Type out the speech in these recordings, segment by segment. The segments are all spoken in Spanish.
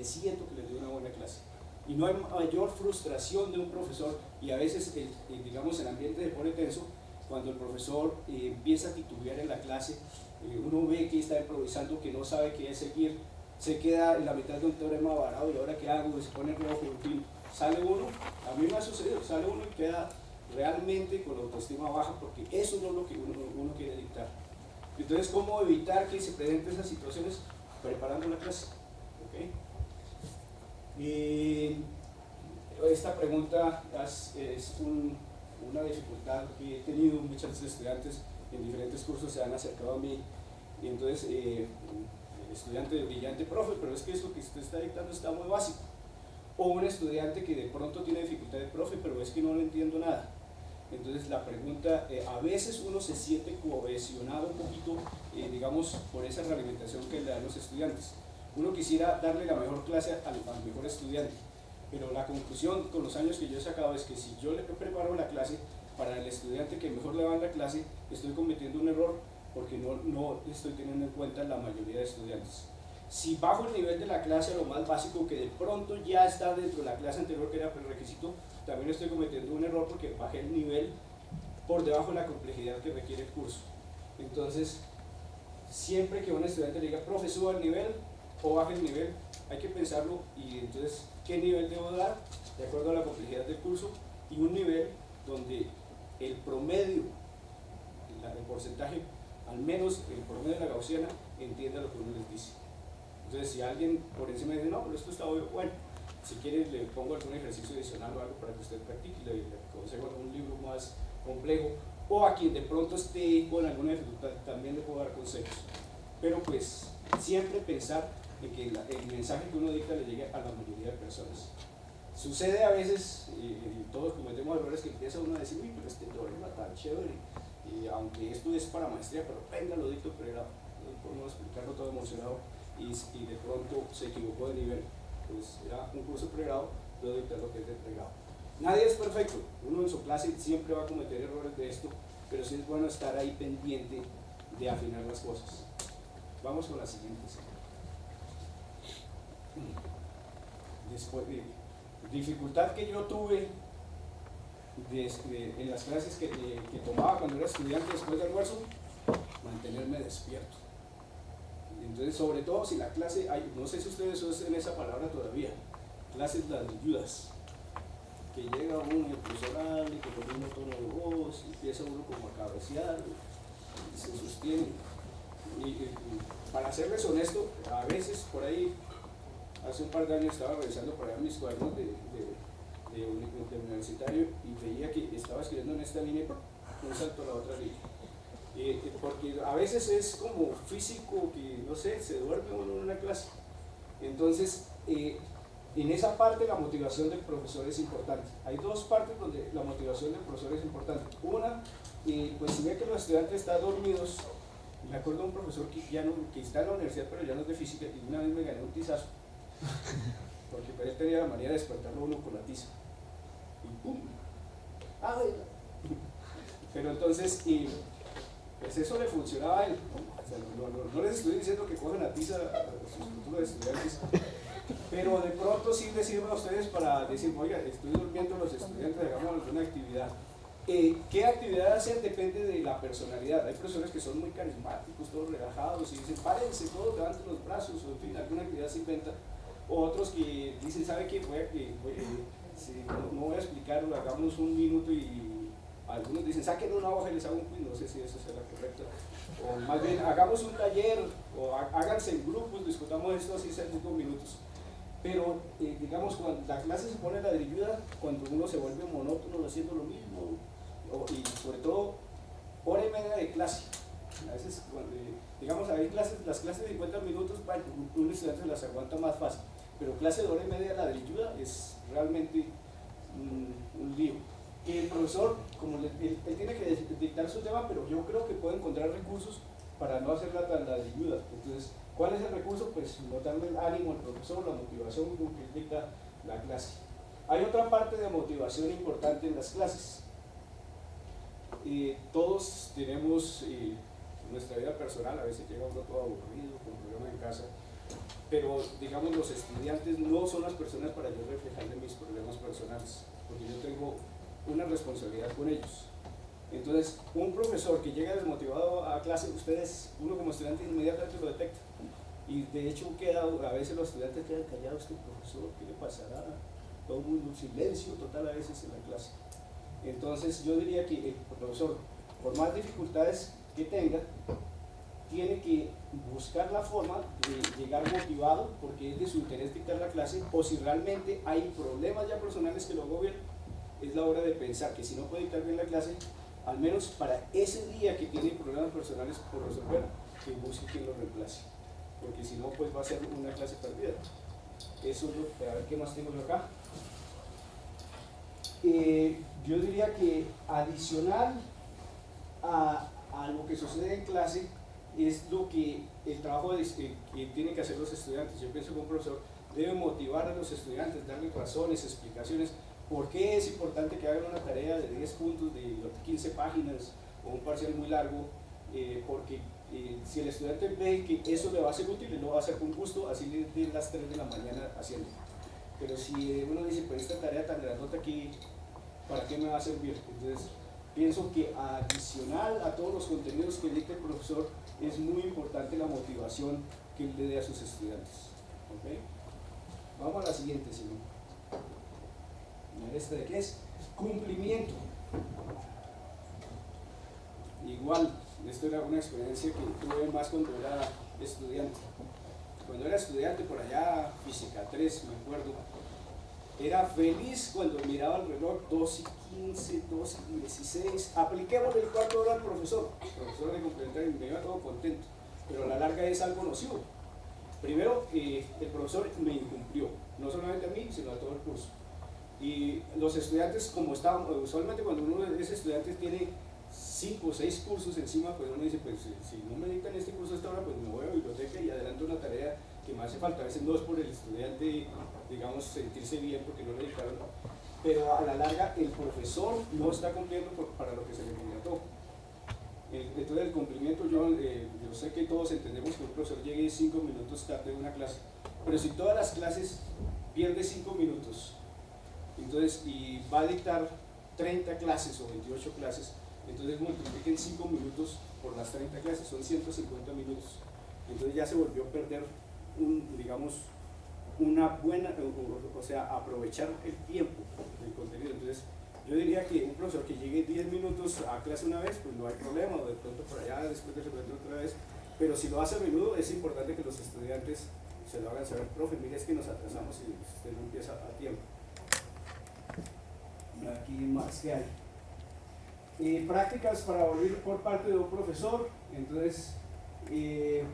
porque siento que les doy una buena clase. Y no hay mayor frustración de un profesor, y a veces, digamos, el ambiente se pone tenso cuando el profesor empieza a titubear en la clase, uno ve que está improvisando, que no sabe qué es seguir, se queda en la mitad de un teorema varado y ahora qué hago, y se pone rojo, en fin, sale uno, a mí me ha sucedido, sale uno y queda realmente con la autoestima baja, porque eso no es lo que uno quiere dictar. Entonces, ¿cómo evitar que se presenten esas situaciones? Preparando la clase. ¿Okay? Y esta pregunta es una dificultad que he tenido. Muchos estudiantes en diferentes cursos se han acercado a mí, y entonces, estudiante brillante, profe, pero es que eso que usted está dictando está muy básico. O un estudiante que de pronto tiene dificultades, profe, pero es que no le entiendo nada. Entonces la pregunta, a veces uno se siente cohesionado un poquito, digamos, por esa realimentación que le dan los estudiantes. Uno quisiera darle la mejor clase al mejor estudiante, pero la conclusión con los años que yo he sacado es que si yo le preparo la clase para el estudiante que mejor le va en la clase, estoy cometiendo un error porque no estoy teniendo en cuenta la mayoría de estudiantes. Si bajo el nivel de la clase a lo más básico, que de pronto ya está dentro de la clase anterior que era prerequisito, también estoy cometiendo un error porque bajé el nivel por debajo de la complejidad que requiere el curso. Entonces, siempre que un estudiante le diga, profe, suba el nivel o baje el nivel, hay que pensarlo y entonces, ¿qué nivel debo dar? De acuerdo a la complejidad del curso, y un nivel donde el promedio, el porcentaje, al menos el promedio de la gaussiana, entienda lo que uno les dice. Entonces, si alguien por encima dice, no, pero esto está bueno, si quiere le pongo algún ejercicio adicional o algo para que usted practique, le aconsejo algún libro más complejo, o a quien de pronto esté con alguna dificultad también le puedo dar consejos. Pero pues siempre pensar en que el mensaje que uno dicta le llegue a la mayoría de personas. Sucede a veces, y todos cometemos errores, que empieza uno a decir, uy, pero este teorema tan chévere, y aunque esto es para maestría, pero venga, lo dicto pregrado, podemos explicarlo todo emocionado, y de pronto se equivocó de nivel, pues era un curso pregrado, debo dictar lo que es de pregrado. Nadie es perfecto, uno en su clase siempre va a cometer errores de esto, pero sí es bueno estar ahí pendiente de afinar las cosas. Vamos con la siguiente. Después, dificultad que yo tuve en las clases que tomaba cuando era estudiante después del almuerzo, mantenerme despierto. Entonces, sobre todo si la clase, no sé si ustedes usan esa palabra todavía, clases ladrilludas, que llega uno y el profesor habla y que con un tono de voz, y empieza uno como a cabecear, y se sostiene. Y para serles honesto, a veces por ahí, hace un par de años estaba revisando por allá mis cuadernos de universitario y veía que estaba escribiendo en esta línea y un salto a la otra línea. Porque a veces es como físico que, no sé, se duerme uno en una clase. Entonces, en esa parte la motivación del profesor es importante. Hay dos partes donde la motivación del profesor es importante. Una, pues si ve que los estudiantes están dormidos, me acuerdo de un profesor que está en la universidad pero ya no es de física, y una vez me gané un tizazo, porque él tenía la manera de despertarlo uno con la tiza. Y ¡pum! ¡Ah! Pero entonces, pues eso le funcionaba a él, ¿no? O sea, no les estoy diciendo que cogen la tiza a sus futuros estudiantes, pero de pronto sí les sirve a ustedes para decir, oiga, estoy durmiendo los estudiantes, hagamos alguna actividad. ¿Qué actividad hacer? Depende de la personalidad. Hay profesores que son muy carismáticos, todos relajados, y dicen, párense, todos levanten los brazos, o en fin, alguna actividad se inventa. O otros que dicen, ¿sabe qué? No voy a explicarlo, hagamos un minuto, y algunos dicen, saquen una hoja y les hago un quiz, no sé si eso será correcto. O más bien, hagamos un taller, o háganse en grupos, discutamos esto así 5 minutos. Pero, digamos, cuando la clase se pone ladrilluda, cuando uno se vuelve monótono haciendo lo mismo, y sobre todo, hora y media de clase. A veces, digamos, hay las clases de 50 minutos, bueno, un estudiante se las aguanta más fácil, pero clase de hora y media ladrilluda es realmente un lío. Y el profesor, como él tiene que dictar su tema, pero yo creo que puede encontrar recursos para no hacerla tan ladrilluda. Entonces, ¿cuál es el recurso? Pues no darle el ánimo al profesor, la motivación con que él dicta la clase. Hay otra parte de motivación importante en las clases. Todos tenemos nuestra vida personal, a veces llega uno todo aburrido, con problemas en casa, pero digamos los estudiantes no son las personas para yo reflejarle mis problemas personales, porque yo tengo una responsabilidad con ellos. Entonces, un profesor que llega desmotivado a clase, uno como estudiante inmediatamente lo detecta. Y de hecho a veces los estudiantes quedan callados, este profesor, ¿qué le pasará? Todo el mundo, silencio total a veces en la clase. Entonces yo diría que el profesor, por más dificultades que tenga, tiene que buscar la forma de llegar motivado, porque es de su interés dictar la clase, o si realmente hay problemas ya personales que lo gobiernan, es la hora de pensar que si no puede dictar bien la clase, al menos para ese día que tiene problemas personales por resolver, que busque quien lo reemplace, porque si no, pues va a ser una clase perdida. Eso es lo que, a ver qué más tengo yo acá. Yo diría que adicional a lo que sucede en clase es lo que el trabajo que tienen que hacer los estudiantes. Yo pienso que un profesor debe motivar a los estudiantes, darles razones, explicaciones, por qué es importante que hagan una tarea de 10 puntos, de 15 páginas o un parcial muy largo, porque si el estudiante ve que eso le va a ser útil, lo va a hacer con gusto, así le den las 3 de la mañana haciendo. Pero si uno dice, pues esta tarea tan grandota aquí, ¿para qué me va a servir? Entonces, pienso que adicional a todos los contenidos que dicta el profesor, es muy importante la motivación que él le dé a sus estudiantes. ¿Okay? Vamos a la siguiente, señor. ¿Esta de qué es? Cumplimiento. Igual, esto era una experiencia que tuve más cuando era estudiante. Cuando era estudiante, por allá, Física 3, me acuerdo, era feliz cuando miraba el reloj, 2:15, 2:16, apliquémosle el cuarto hora al profesor. El profesor de complementario me iba todo contento, pero a la larga es algo nocivo. Primero, el profesor me incumplió, no solamente a mí, sino a todo el curso. Y los estudiantes, como estaban, usualmente cuando uno es estudiante tiene 5 o 6 cursos encima, pues uno dice, pues si no me dictan este curso hasta ahora, pues me voy a la biblioteca y adelanto una tarea que me hace falta. A veces no es por el estudiante, digamos, sentirse bien porque no le dictaron, pero a la larga el profesor no está cumpliendo para lo que se le contrató. Entonces el cumplimiento, yo sé que todos entendemos que un profesor llegue 5 minutos tarde de una clase, pero si todas las clases pierde 5 minutos, entonces, y va a dictar 30 clases o 28 clases, entonces multipliquen 5 minutos por las 30 clases, son 150 minutos. Entonces ya se volvió a perder, digamos, una buena, o sea, aprovechar el tiempo del contenido. Entonces, yo diría que un profesor que llegue 10 minutos a clase una vez, pues no hay problema, o de pronto por allá después de repetir otra vez, pero si lo hace a menudo, es importante que los estudiantes se lo hagan saber, profe, mire, es que nos atrasamos y usted no empieza a tiempo. Aquí más que hay. Prácticas para volver por parte de un profesor. Entonces, este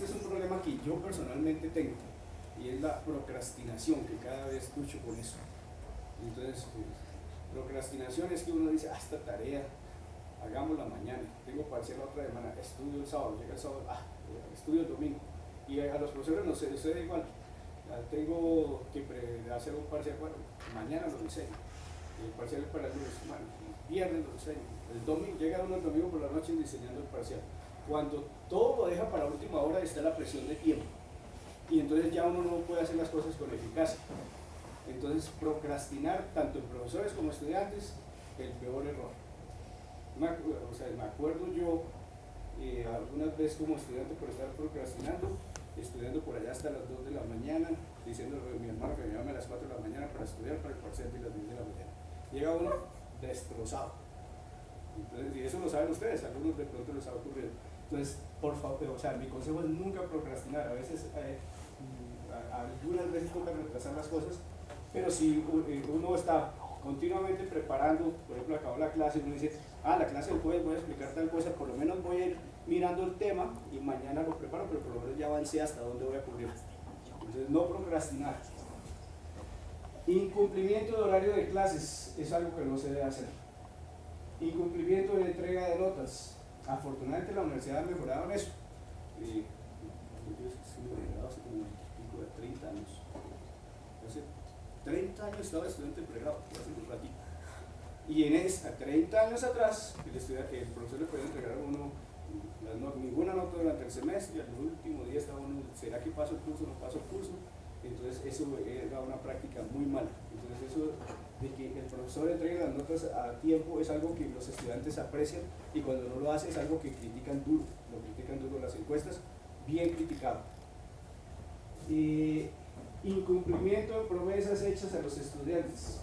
es un problema que yo personalmente tengo, y es la procrastinación, que cada vez lucho con eso. Entonces, procrastinación es que uno dice, esta tarea, hagámosla mañana, tengo parcial la otra semana, estudio el sábado, llega el sábado, estudio el domingo. Y a los profesores no se sucede igual. Tengo que hacer un parcial, bueno, mañana lo diseño, el parcial es para el lunes, bueno, el viernes lo diseño, el domingo, llega uno el domingo por la noche diseñando el parcial. Cuando todo lo deja para última hora está la presión de tiempo, y entonces ya uno no puede hacer las cosas con eficacia. Entonces procrastinar, tanto en profesores como estudiantes, el peor error. Me acuerdo yo algunas veces como estudiante por estar procrastinando, estudiando por allá hasta las 2 de la mañana, diciendo a mi hermano que me llame a las 4 de la mañana para estudiar para el parcial de las 10 de la mañana. Llega uno destrozado. Entonces, y eso lo saben ustedes, algunos de pronto les ha ocurrido. Entonces, por favor, mi consejo es nunca procrastinar. A veces, algunas veces toca retrasar las cosas, pero si uno está continuamente preparando, por ejemplo, acabó la clase y uno dice, la clase del jueves voy a explicar tal cosa, por lo menos voy a ir mirando el tema y mañana lo preparo, pero por lo menos ya avancé hasta dónde voy a cubrir. Entonces, no procrastinar. Incumplimiento de horario de clases es algo que no se debe hacer. Incumplimiento de entrega de notas. Afortunadamente la universidad ha mejorado en eso. Yo estuve pregrado hace como 30 años. Hace 30 años estaba estudiante de pregrado, hace un ratito. Y en 30 años atrás, el profesor le podía entregar a uno ninguna nota durante el semestre, y al último día estaba uno, ¿será que paso el curso o no paso el curso? Entonces eso era una práctica muy mala. Entonces eso de que el profesor entregue las notas a tiempo es algo que los estudiantes aprecian, y cuando no lo hace es algo que critican duro, lo critican duro las encuestas, bien criticado. Incumplimiento de promesas hechas a los estudiantes.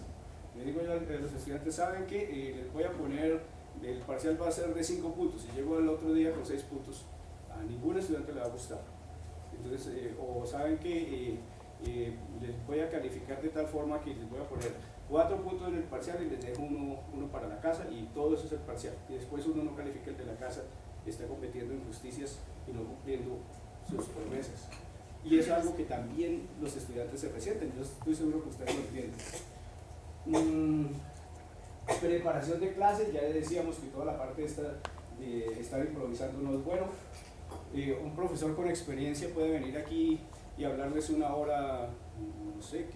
Le digo yo a los estudiantes, saben que les voy a poner, el parcial va a ser de 5 puntos, y llego el otro día con 6 puntos, a ningún estudiante le va a gustar. Entonces, o saben que les voy a calificar de tal forma que les voy a poner 4 puntos en el parcial y les dejo uno para la casa, y todo eso es el parcial, y después uno no califica el de la casa, está cometiendo injusticias y no cumpliendo sus promesas. Y eso es algo que también los estudiantes se resienten, yo estoy seguro que ustedes lo entienden. Preparación de clases, ya decíamos que toda la parte esta de estar improvisando no es bueno. Un profesor con experiencia puede venir aquí y hablarles una hora, no sé,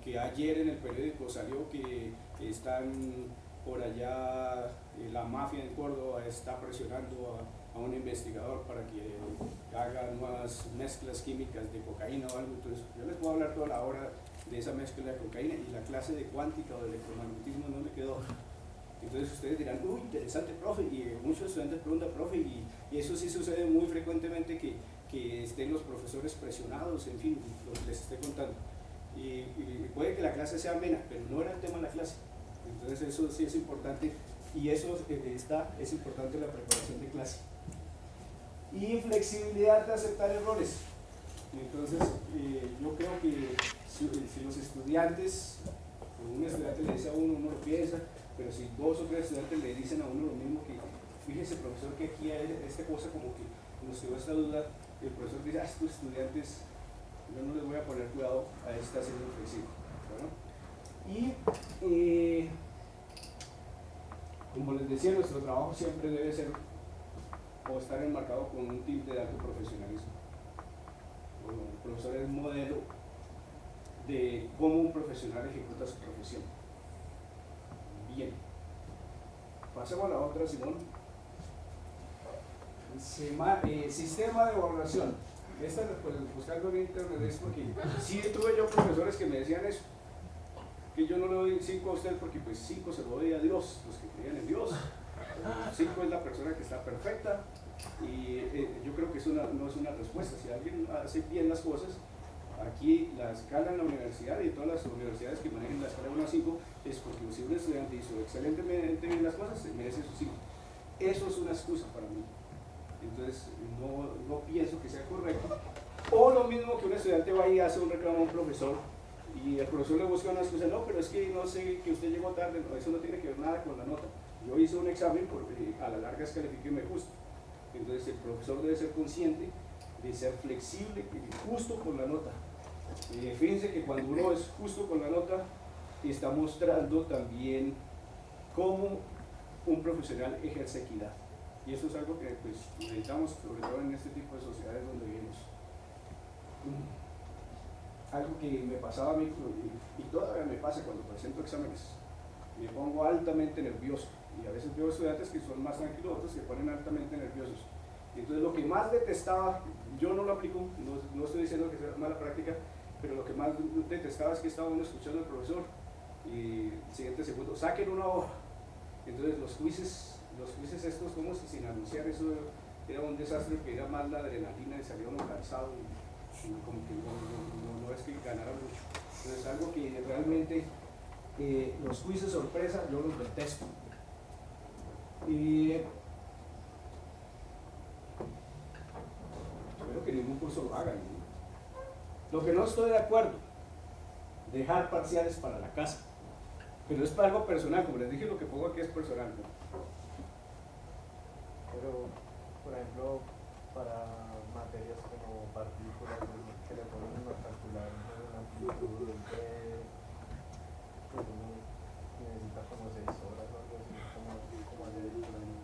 que ayer en el periódico salió que están por allá, la mafia en Córdoba está presionando a un investigador para que haga nuevas mezclas químicas de cocaína o algo. Entonces yo les puedo hablar toda la hora de esa mezcla de cocaína, y la clase de cuántica o de electromagnetismo no me quedó. Entonces ustedes dirán, uy, interesante, profe, y muchos estudiantes preguntan, profe, y eso sí sucede muy frecuentemente, que estén los profesores presionados, en fin, lo que les estoy contando. Y puede que la clase sea amena, pero no era el tema de la clase. Entonces eso sí es importante, y eso es importante la preparación de clase. Y flexibilidad de aceptar errores. Entonces yo creo que si los estudiantes, un estudiante le dice a uno lo piensa, pero si 2 o 3 estudiantes le dicen a uno lo mismo, que fíjese profesor que aquí hay esta cosa como que nos quedó esta duda, el profesor dice, estos estudiantes yo no les voy a poner cuidado, a esta siendo flexible. Bueno, y como les decía, nuestro trabajo siempre debe ser o estar enmarcado con un tinte de alto profesionalismo. Bueno, el profesor es modelo de cómo un profesional ejecuta su profesión. Bien, pasemos a la otra, Simón. Sistema de evaluación. Esta, pues, buscando en internet, es porque sí tuve yo profesores que me decían eso, que yo no le doy 5 a usted porque pues 5 se lo doy a Dios, los que creían en Dios. 5 es la persona que está perfecta, y yo creo que eso no es una respuesta. Si alguien hace bien las cosas, aquí la escala en la universidad y todas las universidades que manejan la escala 1 a 5 es porque si un estudiante hizo excelentemente bien las cosas, se merece su 5. Eso es una excusa para mí. Entonces no pienso que sea correcto. O lo mismo que un estudiante va y hace un reclamo a un profesor, y el profesor le busca una excusa, no, pero es que no sé, que usted llegó tarde, no, eso no tiene que ver nada con la nota. Yo hice un examen porque a la larga es califiquéme justo. Entonces el profesor debe ser consciente de ser flexible y justo con la nota. Fíjense que cuando uno es justo con la nota, está mostrando también cómo un profesional ejerce equidad. Y eso es algo que pues, necesitamos, sobre todo en este tipo de sociedades donde vivimos. Algo que me pasaba a mí, y todavía me pasa cuando presento exámenes, me pongo altamente nervioso, y a veces veo estudiantes que son más tranquilos, otros que se ponen altamente nerviosos. Entonces lo que más detestaba, yo no lo aplico, no estoy diciendo que sea mala práctica, pero lo que más detestaba es que estaba uno escuchando al profesor y siguiente segundo, saquen una hoja. Entonces los quizzes estos como si sin anunciar, eso era un desastre, que era más la adrenalina y salía uno cansado y como que no es que ganara mucho. Entonces algo que realmente los quizzes sorpresa yo los detesto. Y espero que ningún curso lo haga. Lo que no estoy de acuerdo, dejar parciales para la casa, pero es para algo personal, como les dije, lo que pongo aquí es personal, ¿no? Pero, por ejemplo, para materias como partículas, que le ponen a calcular una amplitud, pues uno necesita como 6 horas o algo así, como hacer el problema.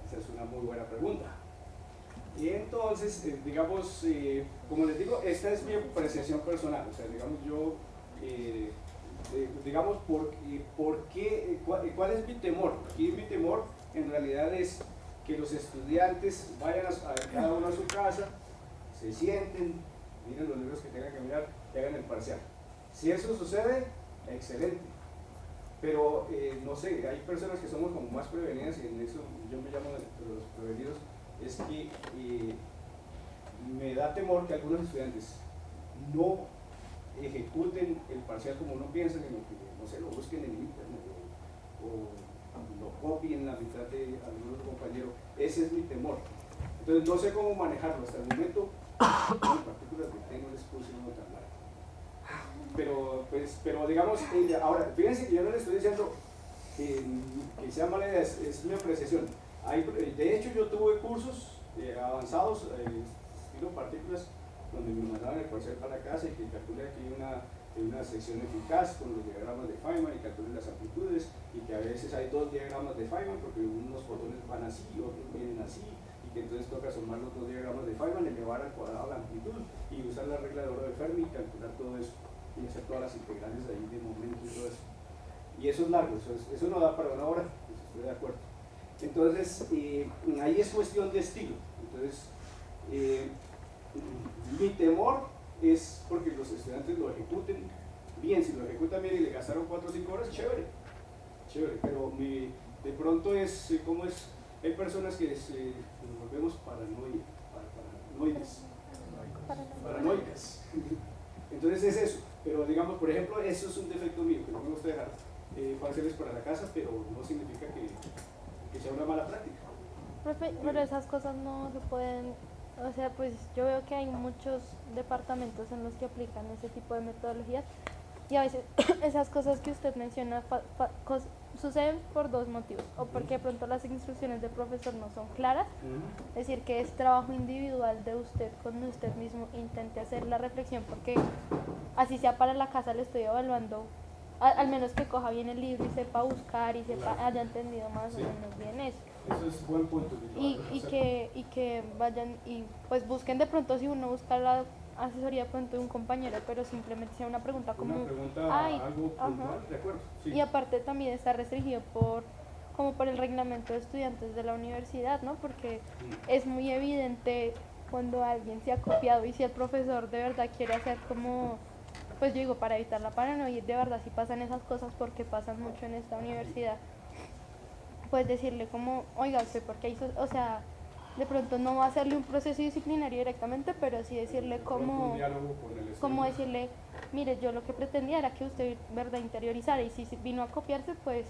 Esa es una muy buena pregunta. Y entonces, digamos, como les digo, esta es mi apreciación personal, o sea, digamos, yo, digamos, ¿cuál es mi temor? Aquí mi temor en realidad es que los estudiantes vayan a cada uno a su casa, se sienten, miren los libros que tengan que mirar y hagan el parcial. Si eso sucede, excelente. Pero no sé, hay personas que somos como más prevenidas, y en eso yo me llamo de los prevenidos, es que me da temor que algunos estudiantes no ejecuten el parcial como uno piensa, sino que, no sé, lo busquen en internet o lo copien la mitad de algunos compañeros. Ese es mi temor. Entonces no sé cómo manejarlo. Hasta el momento, en partículas que tengo, les puse una tan larga. Pero digamos, ahora, fíjense que yo no les estoy diciendo que sea mala idea, es mi apreciación. De hecho, yo tuve cursos avanzados, estilo partículas, donde me mandaban el parcial para casa y que calcule aquí una sección eficaz con los diagramas de Feynman y calcule las amplitudes, y que a veces hay dos diagramas de Feynman porque unos fotones van así, otros vienen así, y que entonces toca sumar los dos diagramas de Feynman, elevar al cuadrado la amplitud y usar la regla de oro de Fermi y calcular todo eso y hacer todas las integrales ahí de momento y todo eso. Y eso es largo, eso no da para una hora, pues estoy de acuerdo. Entonces, ahí es cuestión de estilo. Entonces, mi temor es porque los estudiantes lo ejecuten bien. Si lo ejecutan bien y le gastaron 4 o 5 horas, chévere, pero de pronto es, ¿cómo es? Hay personas que nos volvemos paranoicas. Entonces es eso. Pero digamos, por ejemplo, eso es un defecto mío, que no me gusta dejar parciales para la casa, pero no significa que sea una mala práctica. Profe, pero esas cosas no se pueden, o sea, pues yo veo que hay muchos departamentos en los que aplican ese tipo de metodologías y a veces esas cosas que usted menciona suceden por dos motivos, o porque de pronto las instrucciones del profesor no son claras, es decir, que es trabajo individual de usted cuando usted mismo intente hacer la reflexión, porque así sea para la casa le estoy evaluando, al menos que coja bien el libro y sepa buscar y sepa, haya entendido más o menos bien eso. Eso es buen punto. Y que vayan y pues busquen de pronto, si uno busca la asesoría de pronto de un compañero, pero simplemente sea una pregunta como una pregunta, algo puntual, de acuerdo, sí. Y aparte también está restringido como por el reglamento de estudiantes de la universidad, ¿no? Porque es muy evidente cuando alguien se ha copiado, y si el profesor de verdad quiere hacer como, pues yo digo, para evitar la paranoia, de verdad si pasan esas cosas, porque pasan mucho en esta universidad, pues decirle como, oiga, usted porque hizo, o sea, de pronto no va a hacerle un proceso disciplinario directamente, pero sí decirle como decirle, mire, yo lo que pretendía era que usted, verdad, interiorizara, y si vino a copiarse, pues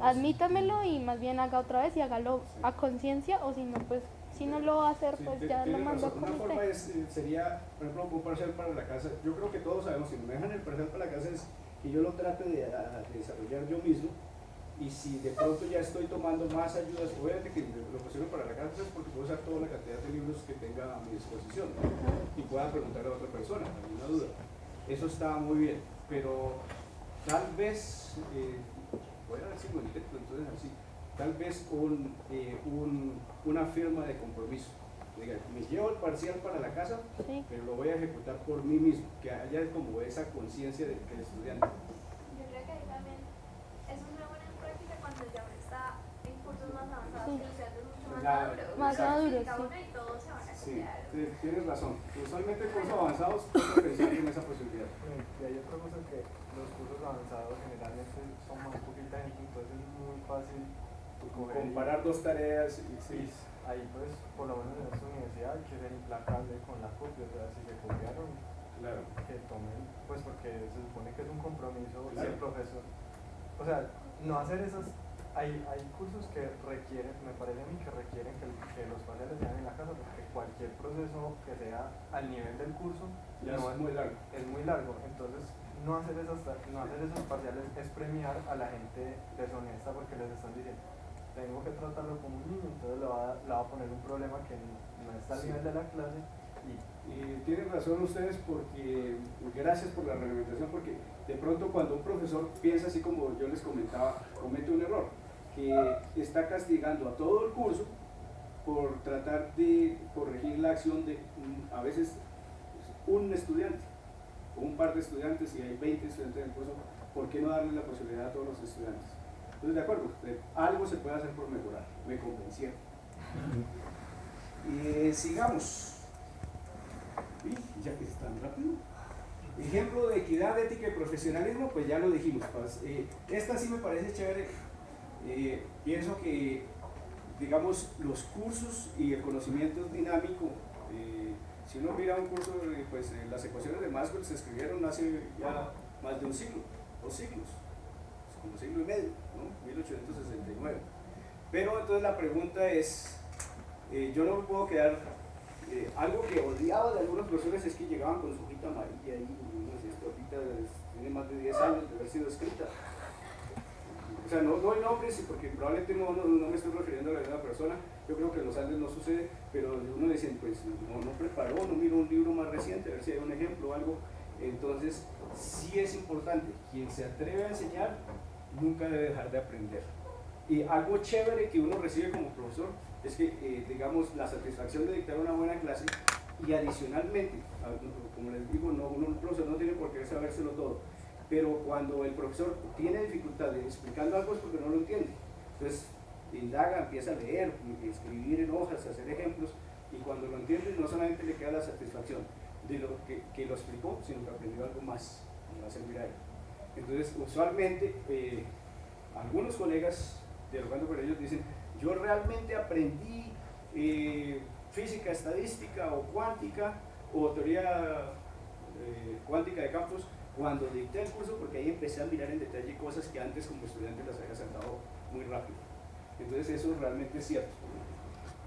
admítamelo y más bien haga otra vez y hágalo a conciencia, o si no, pues si no lo va a hacer, pues ya lo mando a comité. Una forma sería, por ejemplo, un parcial para la casa. Yo creo que todos sabemos, si me dejan el parcial para la casa, es que yo lo trate de desarrollar yo mismo. Y si de pronto ya estoy tomando más ayudas, obviamente que lo posible para la casa es porque puedo usar toda la cantidad de libros que tenga a mi disposición, ¿no? Y pueda preguntarle a otra persona, alguna duda. Eso está muy bien, pero tal vez, voy a ver si lo intento, entonces así, tal vez una firma de compromiso. Diga, me llevo el parcial para la casa, sí, pero lo voy a ejecutar por mí mismo, que haya como esa conciencia del estudiante. Yo creo que ahí también es una buena práctica cuando ya uno está en cursos más avanzados, sí, que los estudiantes mucho más maduros. Más maduros, Sí. Y todos se van a copiar. Sí, tienes razón. Usualmente en cursos avanzados toca pensar en esa posibilidad. Y hay otra cosa, que los cursos avanzados generalmente son más poquita gente, entonces es muy fácil Comparar dos tareas y sí. Ahí pues, por lo menos en esta universidad, hay que ser implacable con la copia, o sea, si se copiaron, Claro. que tomen, pues porque se supone que es un compromiso Claro. del profesor. O sea, no hacer esas, hay cursos que requieren, me parece a mí que requieren que los parciales sean en la casa, porque cualquier proceso que sea al nivel del curso Ya no es muy largo. es muy largo, entonces no hacer esos parciales es premiar a la gente deshonesta, porque les están diciendo, tengo que tratarlo como un niño, entonces le va a poner un problema que no está al nivel de la clase. Y tienen razón ustedes, porque gracias por la reglamentación, porque de pronto cuando un profesor piensa así como yo les comentaba, comete un error, que está castigando a todo el curso por tratar de corregir la acción de a veces un estudiante o un par de estudiantes. Si hay 20 estudiantes en el curso, ¿por qué no darle la posibilidad a todos los estudiantes? Entonces, de acuerdo, algo se puede hacer por mejorar, me convencieron. Sigamos. Ya que es tan rápido. Ejemplo de equidad, ética y profesionalismo, pues ya lo dijimos. Pues, esta sí me parece chévere. Pienso que, digamos, los cursos y el conocimiento es dinámico. Si uno mira un curso, pues las ecuaciones de Maxwell se escribieron hace ya más de un siglo, 2 siglos, como siglo y medio, ¿no? 1869. Pero entonces la pregunta es, yo no me puedo quedar. Algo que odiaba de algunos profesores es que llegaban con su hojita amarilla y no sé, esta hojita tiene más de 10 años de haber sido escrita. O sea, no hay nombres porque probablemente no me estoy refiriendo a la misma persona. Yo creo que en los Andes no sucede, pero uno dice, pues no preparó, no miró un libro más reciente, a ver si hay un ejemplo o algo. Entonces, sí es importante, quien se atreve a enseñar nunca debe dejar de aprender. Y algo chévere que uno recibe como profesor es que, digamos, la satisfacción de dictar una buena clase y adicionalmente, como les digo, el profesor no tiene por qué sabérselo todo, pero cuando el profesor tiene dificultad explicando algo es porque no lo entiende. Entonces, indaga, empieza a leer, escribir en hojas, hacer ejemplos, y cuando lo entiende no solamente le queda la satisfacción de lo que lo explicó, sino que aprendió algo más que va a servir a él. Entonces, usualmente, algunos colegas, dialogando con ellos, dicen, yo realmente aprendí física estadística o cuántica o teoría cuántica de campos cuando dicté el curso, porque ahí empecé a mirar en detalle cosas que antes como estudiante las había saltado muy rápido. Entonces eso realmente es cierto.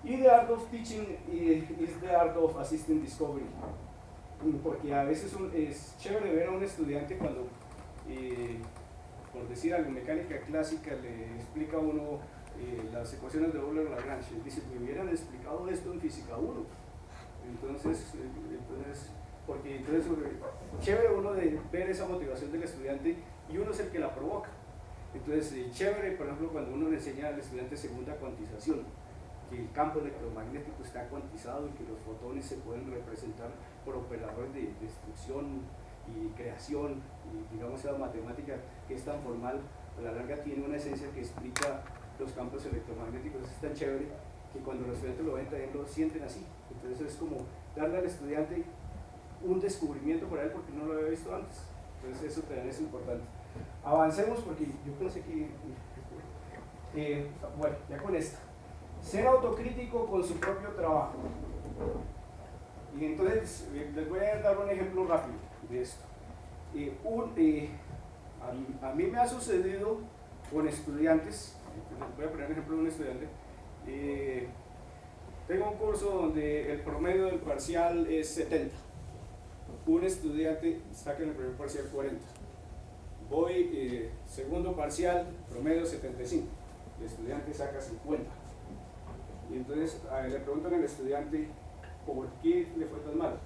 Y the art of teaching is the art of assistant discovery, porque a veces es chévere ver a un estudiante cuando por decir algo, mecánica clásica, le explica a uno las ecuaciones de Euler-Lagrange. Dice, me hubieran explicado esto en física 1. Entonces chévere uno de ver esa motivación del estudiante y uno es el que la provoca. Entonces, chévere, por ejemplo, cuando uno le enseña al estudiante segunda cuantización, que el campo electromagnético está cuantizado y que los fotones se pueden representar por operadores de destrucción y creación, y digamos esa matemática que es tan formal, a la larga tiene una esencia que explica los campos electromagnéticos. Es tan chévere que cuando los estudiantes lo ven también lo sienten así. Entonces es como darle al estudiante un descubrimiento por él porque no lo había visto antes. Entonces eso también es importante. Avancemos porque yo pensé que bueno, ya con esta, ser autocrítico con su propio trabajo. Y entonces les voy a dar un ejemplo rápido de esto. A mí me ha sucedido con estudiantes, voy a poner el ejemplo de un estudiante. Tengo un curso donde el promedio del parcial es 70. Un estudiante saca en el primer parcial 40. Voy, segundo parcial, promedio 75. El estudiante saca 50. Y entonces le preguntan al estudiante, ¿por qué le fue tan mal?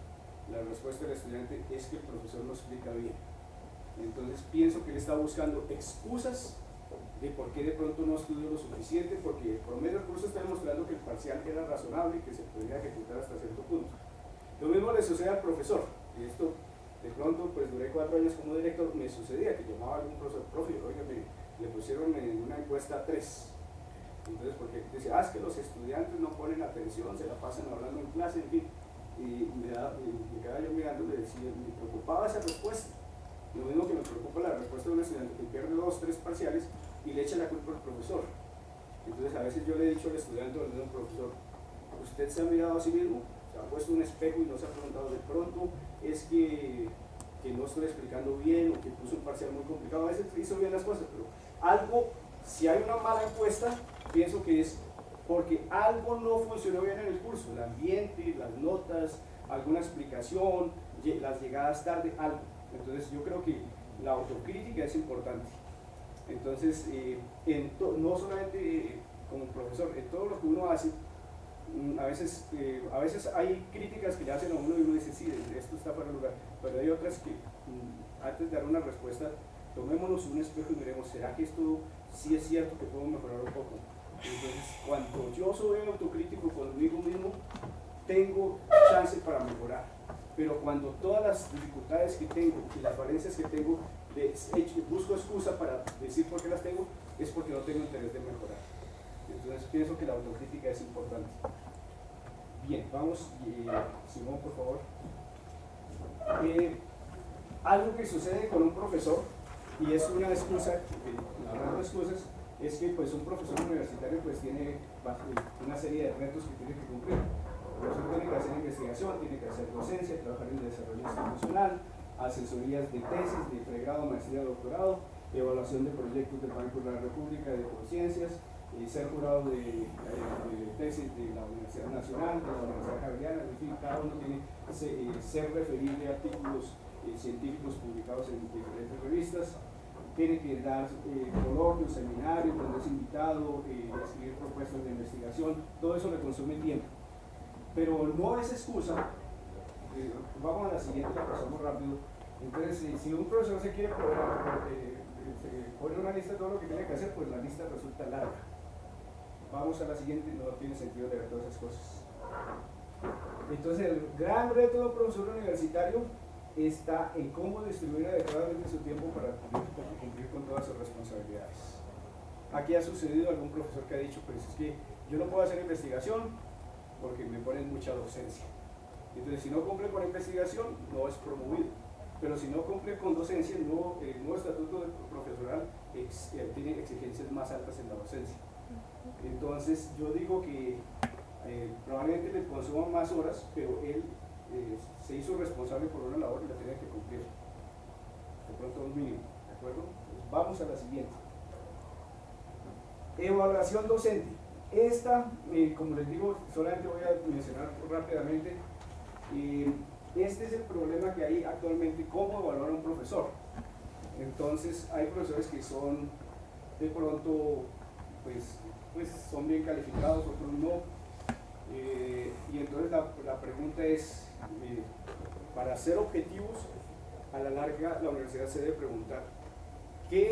La respuesta del estudiante es que el profesor lo explica bien. Entonces pienso que él está buscando excusas de por qué de pronto no estudió lo suficiente, porque el promedio del curso está demostrando que el parcial era razonable y que se podía ejecutar hasta cierto punto. Lo mismo le sucede al profesor, y esto de pronto, pues duré 4 años como director, me sucedía que llamaba a algún profesor, profe, oiga, le pusieron en una encuesta 3. Entonces, porque decía, es que los estudiantes no ponen atención, se la pasan hablando en clase, en fin. Y me quedaba yo mirando, le decía, me preocupaba esa respuesta. Lo mismo que me preocupa la respuesta de un estudiante que pierde 2 o 3 parciales y le echa la culpa al profesor. Entonces, a veces yo le he dicho al estudiante o al profesor, ¿usted se ha mirado a sí mismo? Se ha puesto un espejo y no se ha preguntado de pronto, es que no estoy explicando bien o que puse un parcial muy complicado. A veces hizo bien las cosas, pero algo, si hay una mala encuesta, pienso que es porque algo no funcionó bien en el curso, el ambiente, las notas, alguna explicación, las llegadas tarde, algo. Entonces yo creo que la autocrítica es importante. Entonces, no solamente como profesor, en todo lo que uno hace, a veces hay críticas que le hacen a uno y uno dice, sí, esto está fuera de lugar, pero hay otras que antes de dar una respuesta, tomémonos un espejo y miremos, ¿será que esto sí es cierto que puedo mejorar un poco? Entonces, cuando yo soy autocrítico conmigo mismo, tengo chance para mejorar. Pero cuando todas las dificultades que tengo y las falencias que tengo, busco excusa para decir por qué las tengo, es porque no tengo interés de mejorar. Entonces pienso que la autocrítica es importante. Bien, vamos, Simón, por favor. Algo que sucede con un profesor, y es una excusa, hablando de excusas, es que pues un profesor universitario pues tiene una serie de retos que tiene que cumplir. El profesor tiene que hacer investigación, tiene que hacer docencia, trabajar en desarrollo institucional, asesorías de tesis, de pregrado, maestría, doctorado, evaluación de proyectos del Banco de la República de Conciencias, ser jurado de tesis de la Universidad Nacional, de la Universidad Javeriana, en fin, cada uno tiene que ser referible a artículos científicos publicados en diferentes revistas, tiene que dar coloquios, seminarios, donde es invitado, escribir propuestas de investigación, todo eso le consume tiempo. Pero no es excusa, vamos a la siguiente, la pasamos rápido. Entonces, si un profesor se quiere poner una lista de todo lo que tiene que hacer, pues la lista resulta larga. Vamos a la siguiente, no tiene sentido leer todas esas cosas. Entonces, el gran reto de un profesor universitario está en cómo distribuir adecuadamente su tiempo para cumplir con todas sus responsabilidades. Aquí ha sucedido algún profesor que ha dicho, pues es que yo no puedo hacer investigación porque me ponen mucha docencia. Entonces, si no cumple con investigación, no es promovido. Pero si no cumple con docencia, el nuevo estatuto profesoral tiene exigencias más altas en la docencia. Entonces, yo digo que probablemente le consuman más horas, pero él se hizo responsable por una labor y la tiene que cumplir. De pronto un mínimo, ¿de acuerdo? Entonces, vamos a la siguiente. Evaluación docente. Esta, como les digo, solamente voy a mencionar rápidamente. Este es el problema que hay actualmente, cómo evaluar a un profesor. Entonces, hay profesores que son de pronto, pues son bien calificados, otros no. Y entonces la pregunta es, para ser objetivos, a la larga la universidad se debe preguntar, ¿qué